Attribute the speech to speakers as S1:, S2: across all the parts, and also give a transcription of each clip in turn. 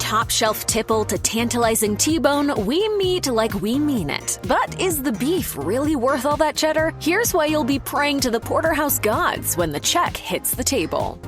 S1: top-shelf tipple to tantalizing T-bone, we meat like we mean it. But is the beef really worth all that cheddar? Here's why you'll be praying to the porterhouse gods when the check hits the table.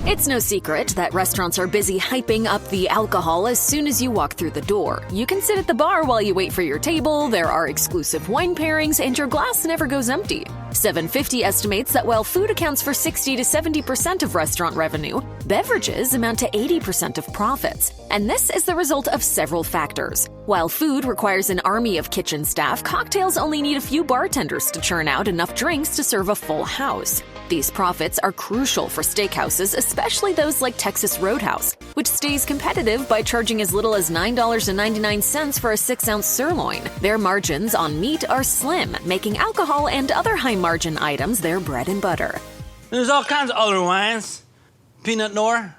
S1: It's no secret that restaurants are busy hyping up the alcohol as soon as you walk through the door. You can sit at the bar while you wait for your table, there are exclusive wine pairings, and your glass never goes empty. 750 estimates that while food accounts for 60 to 70% of restaurant revenue, beverages amount to 80% of profits. And this is the result of several factors. While food requires an army of kitchen staff, cocktails only need a few bartenders to churn out enough drinks to serve a full house. These profits are crucial for steakhouses, especially those like Texas Roadhouse, which stays competitive by charging as little as $9.99 for a 6-ounce sirloin. Their margins on meat are slim, making alcohol and other high-margin items their bread and butter.
S2: There's all kinds of other wines. Peanut Nor.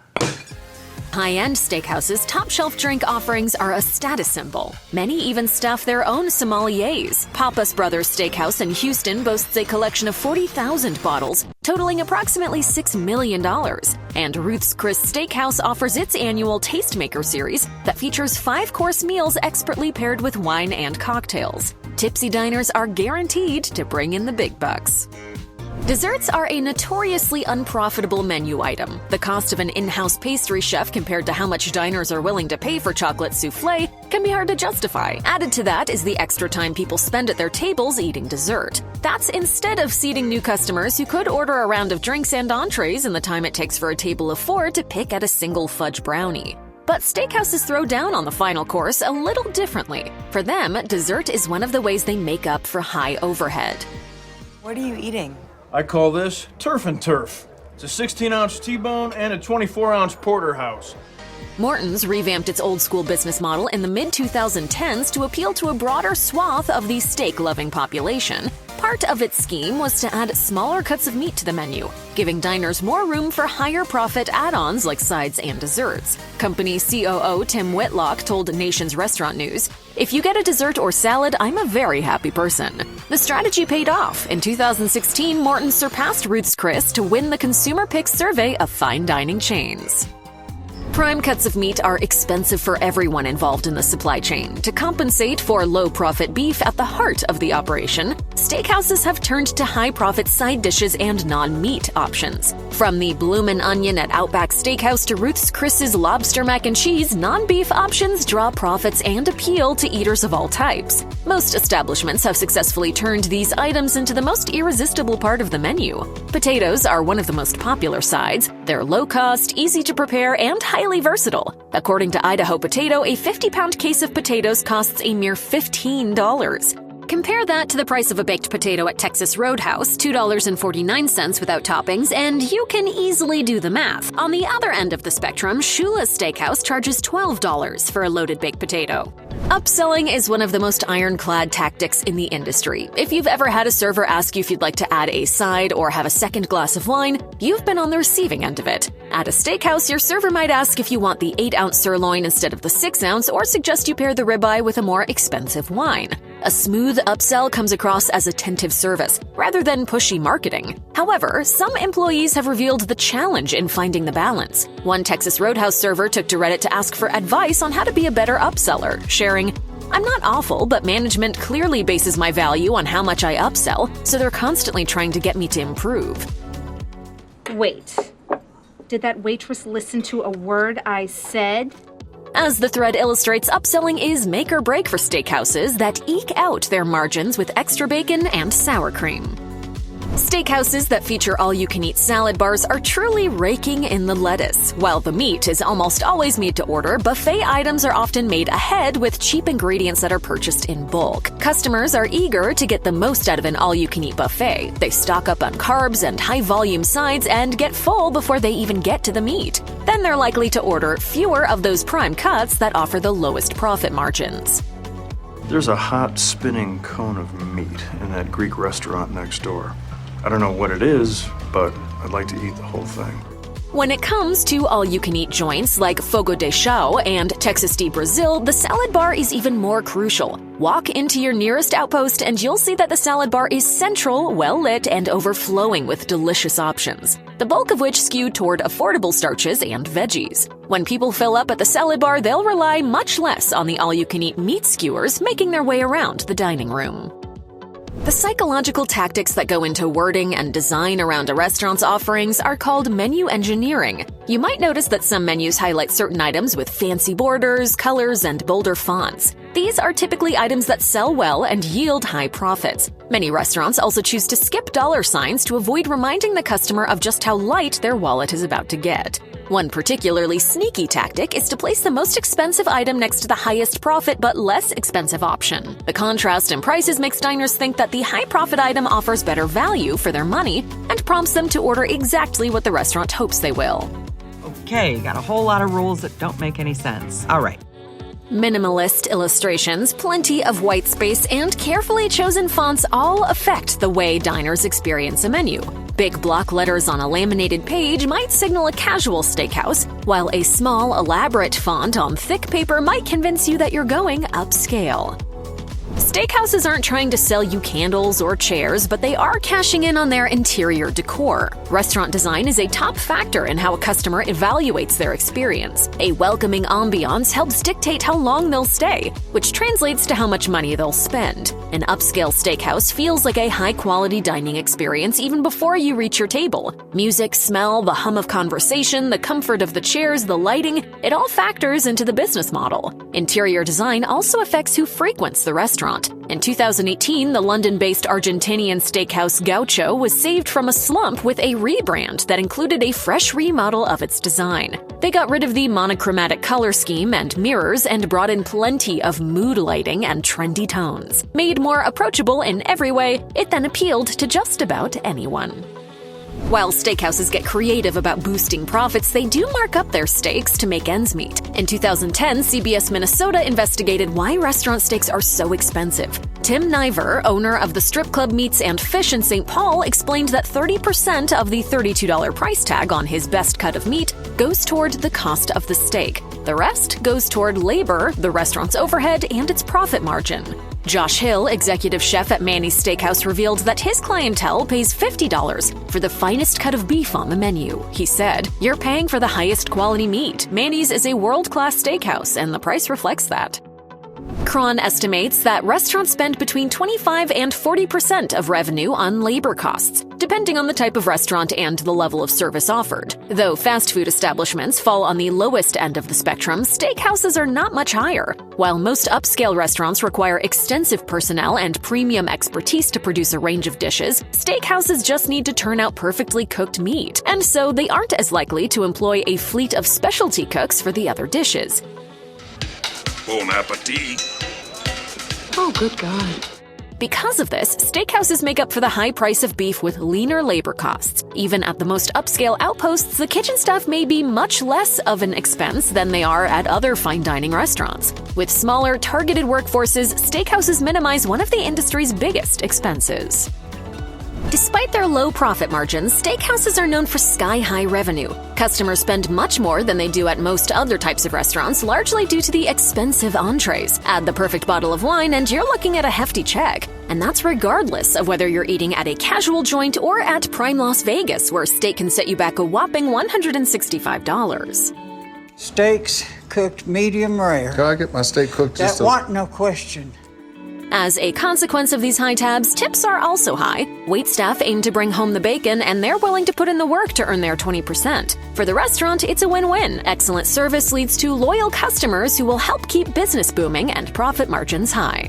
S1: High-end steakhouses' top-shelf drink offerings are a status symbol. Many even staff their own sommeliers. Pappas Brothers Steakhouse in Houston boasts a collection of 40,000 bottles, totaling approximately $6 million. And Ruth's Chris Steakhouse offers its annual Tastemaker series that features 5-course meals expertly paired with wine and cocktails. Tipsy diners are guaranteed to bring in the big bucks. Desserts are a notoriously unprofitable menu item. The cost of an in-house pastry chef compared to how much diners are willing to pay for chocolate souffle can be hard to justify. Added to that is the extra time people spend at their tables eating dessert. That's instead of seating new customers who could order a round of drinks and entrees in the time it takes for a table of 4 to pick at a single fudge brownie. But steakhouses throw down on the final course a little differently. For them, dessert is one of the ways they make up for high overhead.
S3: What are you eating?
S4: I call this Turf and Turf. It's a 16-ounce T-bone and a 24-ounce porterhouse.
S1: Morton's revamped its old-school business model in the mid-2010s to appeal to a broader swath of the steak-loving population. Part of its scheme was to add smaller cuts of meat to the menu, giving diners more room for higher-profit add-ons like sides and desserts. Company COO Tim Whitlock told Nation's Restaurant News, "If you get a dessert or salad, I'm a very happy person." The strategy paid off. In 2016, Morton surpassed Ruth's Chris to win the Consumer Picks survey of fine dining chains. Prime cuts of meat are expensive for everyone involved in the supply chain. To compensate for low-profit beef at the heart of the operation, steakhouses have turned to high-profit side dishes and non-meat options. From the bloomin' onion at Outback Steakhouse to Ruth's Chris's lobster mac and cheese, non-beef options draw profits and appeal to eaters of all types. Most establishments have successfully turned these items into the most irresistible part of the menu. Potatoes are one of the most popular sides. They're low-cost, easy to prepare, and highly versatile. According to Idaho Potato, a 50-pound case of potatoes costs a mere $15. Compare that to the price of a baked potato at Texas Roadhouse, $2.49 without toppings, and you can easily do the math. On the other end of the spectrum, Shula's Steakhouse charges $12 for a loaded baked potato. Upselling is one of the most ironclad tactics in the industry. If you've ever had a server ask you if you'd like to add a side or have a second glass of wine, you've been on the receiving end of it. At a steakhouse, your server might ask if you want the 8-ounce sirloin instead of the 6-ounce, or suggest you pair the ribeye with a more expensive wine. A smooth upsell comes across as attentive service, rather than pushy marketing. However, some employees have revealed the challenge in finding the balance. One Texas Roadhouse server took to Reddit to ask for advice on how to be a better upseller, sharing, "I'm not awful, but management clearly bases my value on how much I upsell, so they're constantly trying to get me to improve."
S5: Wait, did that waitress listen to a word I said?
S1: As the thread illustrates, upselling is make or break for steakhouses that eke out their margins with extra bacon and sour cream. Steakhouses that feature all-you-can-eat salad bars are truly raking in the lettuce. While the meat is almost always made to order, buffet items are often made ahead with cheap ingredients that are purchased in bulk. Customers are eager to get the most out of an all-you-can-eat buffet. They stock up on carbs and high-volume sides and get full before they even get to the meat. Then they're likely to order fewer of those prime cuts that offer the lowest profit margins.
S4: There's a hot spinning cone of meat in that Greek restaurant next door. I don't know what it is, but I'd like to eat the whole thing.
S1: When it comes to all-you-can-eat joints like Fogo de Chão and Texas de Brazil, the salad bar is even more crucial. Walk into your nearest outpost and you'll see that the salad bar is central, well-lit, and overflowing with delicious options, the bulk of which skew toward affordable starches and veggies. When people fill up at the salad bar, they'll rely much less on the all-you-can-eat meat skewers making their way around the dining room. The psychological tactics that go into wording and design around a restaurant's offerings are called menu engineering. You might notice that some menus highlight certain items with fancy borders, colors, and bolder fonts. These are typically items that sell well and yield high profits. Many restaurants also choose to skip dollar signs to avoid reminding the customer of just how light their wallet is about to get. One particularly sneaky tactic is to place the most expensive item next to the highest profit but less expensive option. The contrast in prices makes diners think that the high-profit item offers better value for their money and prompts them to order exactly what the restaurant hopes they will.
S3: Okay, got a whole lot of rules that don't make any sense. All right.
S1: Minimalist illustrations, plenty of white space, and carefully chosen fonts all affect the way diners experience a menu. Big block letters on a laminated page might signal a casual steakhouse, while a small, elaborate font on thick paper might convince you that you're going upscale. Steakhouses aren't trying to sell you candles or chairs, but they are cashing in on their interior decor. Restaurant design is a top factor in how a customer evaluates their experience. A welcoming ambiance helps dictate how long they'll stay, which translates to how much money they'll spend. An upscale steakhouse feels like a high-quality dining experience even before you reach your table. Music, smell, the hum of conversation, the comfort of the chairs, the lighting, it all factors into the business model. Interior design also affects who frequents the restaurant. In 2018, the London-based Argentinian steakhouse Gaucho was saved from a slump with a rebrand that included a fresh remodel of its design. They got rid of the monochromatic color scheme and mirrors and brought in plenty of mood lighting and trendy tones. Made more approachable in every way, it then appealed to just about anyone. While steakhouses get creative about boosting profits, they do mark up their steaks to make ends meet. In 2010, CBS Minnesota investigated why restaurant steaks are so expensive. Tim Niver, owner of the strip club Meats and Fish in St. Paul, explained that 30% of the $32 price tag on his best cut of meat goes toward the cost of the steak. The rest goes toward labor, the restaurant's overhead, and its profit margin. Josh Hill, executive chef at Manny's Steakhouse, revealed that his clientele pays $50 for the finest cut of beef on the menu. He said, "You're paying for the highest quality meat. Manny's is a world-class steakhouse, and the price reflects that." Cron estimates that restaurants spend between 25 and 40% of revenue on labor costs, depending on the type of restaurant and the level of service offered. Though fast food establishments fall on the lowest end of the spectrum, steakhouses are not much higher. While most upscale restaurants require extensive personnel and premium expertise to produce a range of dishes, steakhouses just need to turn out perfectly cooked meat, and so they aren't as likely to employ a fleet of specialty cooks for the other dishes.
S6: Bon appetit.
S5: Oh, good God.
S1: Because of this, steakhouses make up for the high price of beef with leaner labor costs. Even at the most upscale outposts, the kitchen staff may be much less of an expense than they are at other fine dining restaurants. With smaller, targeted workforces, steakhouses minimize one of the industry's biggest expenses. Despite their low profit margins, steakhouses are known for sky-high revenue. Customers spend much more than they do at most other types of restaurants, largely due to the expensive entrees. Add the perfect bottle of wine and you're looking at a hefty check. And that's regardless of whether you're eating at a casual joint or at Prime Las Vegas, where steak can set you back a whopping $165.
S7: Steaks cooked medium rare.
S8: Can I get my steak cooked just
S7: That want no question.
S1: As a consequence of these high tabs, tips are also high. Waitstaff aim to bring home the bacon, and they're willing to put in the work to earn their 20%. For the restaurant, it's a win-win. Excellent service leads to loyal customers who will help keep business booming and profit margins high.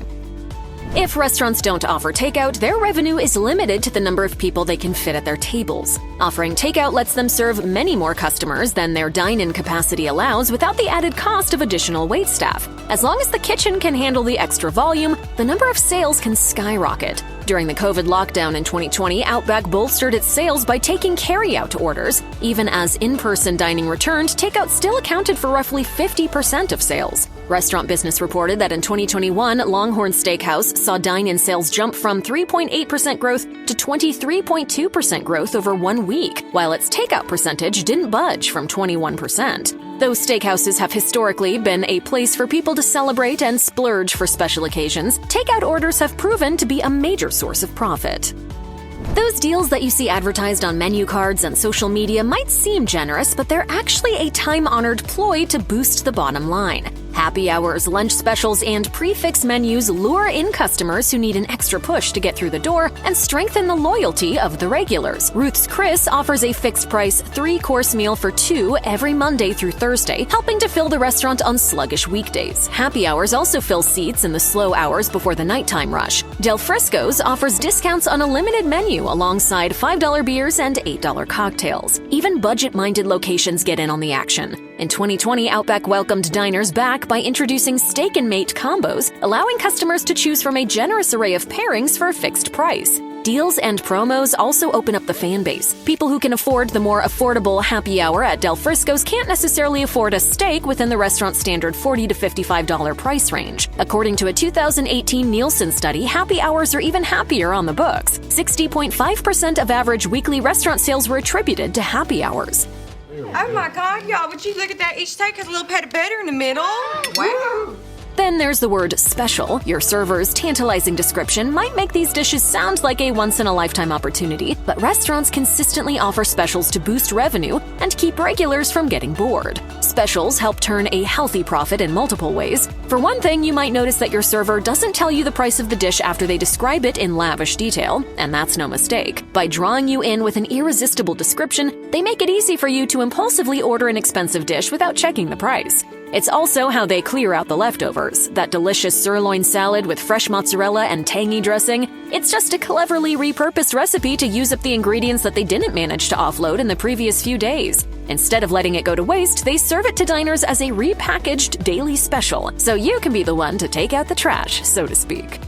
S1: If restaurants don't offer takeout, their revenue is limited to the number of people they can fit at their tables. Offering takeout lets them serve many more customers than their dine-in capacity allows without the added cost of additional waitstaff. As long as the kitchen can handle the extra volume, the number of sales can skyrocket. During the COVID lockdown in 2020, Outback bolstered its sales by taking carry-out orders. Even as in-person dining returned, takeout still accounted for roughly 50% of sales. Restaurant Business reported that in 2021, Longhorn Steakhouse saw dine-in sales jump from 3.8% growth to 23.2% growth over 1 week, while its takeout percentage didn't budge from 21%. Though steakhouses have historically been a place for people to celebrate and splurge for special occasions, takeout orders have proven to be a major source of profit. Those deals that you see advertised on menu cards and social media might seem generous, but they're actually a time-honored ploy to boost the bottom line. Happy hours, lunch specials, and prix-fixe menus lure in customers who need an extra push to get through the door and strengthen the loyalty of the regulars. Ruth's Chris offers a fixed-price 3-course meal for 2 every Monday through Thursday, helping to fill the restaurant on sluggish weekdays. Happy hours also fill seats in the slow hours before the nighttime rush. Del Frisco's offers discounts on a limited menu alongside $5 beers and $8 cocktails. Even budget-minded locations get in on the action. In 2020, Outback welcomed diners back by introducing Steak and Mate combos, allowing customers to choose from a generous array of pairings for a fixed price. Deals and promos also open up the fan base. People who can afford the more affordable happy hour at Del Frisco's can't necessarily afford a steak within the restaurant's standard $40 to $55 price range. According to a 2018 Nielsen study, happy hours are even happier on the books. 60.5% of average weekly restaurant sales were attributed to happy hours.
S8: Oh my God, y'all, would you look at that? Each steak has a little pat of butter in the middle. Wow.
S1: Then there's the word special. Your server's tantalizing description might make these dishes sound like a once-in-a-lifetime opportunity, but restaurants consistently offer specials to boost revenue and keep regulars from getting bored. Specials help turn a healthy profit in multiple ways. For one thing, you might notice that your server doesn't tell you the price of the dish after they describe it in lavish detail, and that's no mistake. By drawing you in with an irresistible description, they make it easy for you to impulsively order an expensive dish without checking the price. It's also how they clear out the leftovers. That delicious sirloin salad with fresh mozzarella and tangy dressing, it's just a cleverly repurposed recipe to use up the ingredients that they didn't manage to offload in the previous few days. Instead of letting it go to waste, they serve it to diners as a repackaged daily special, so you can be the one to take out the trash, so to speak.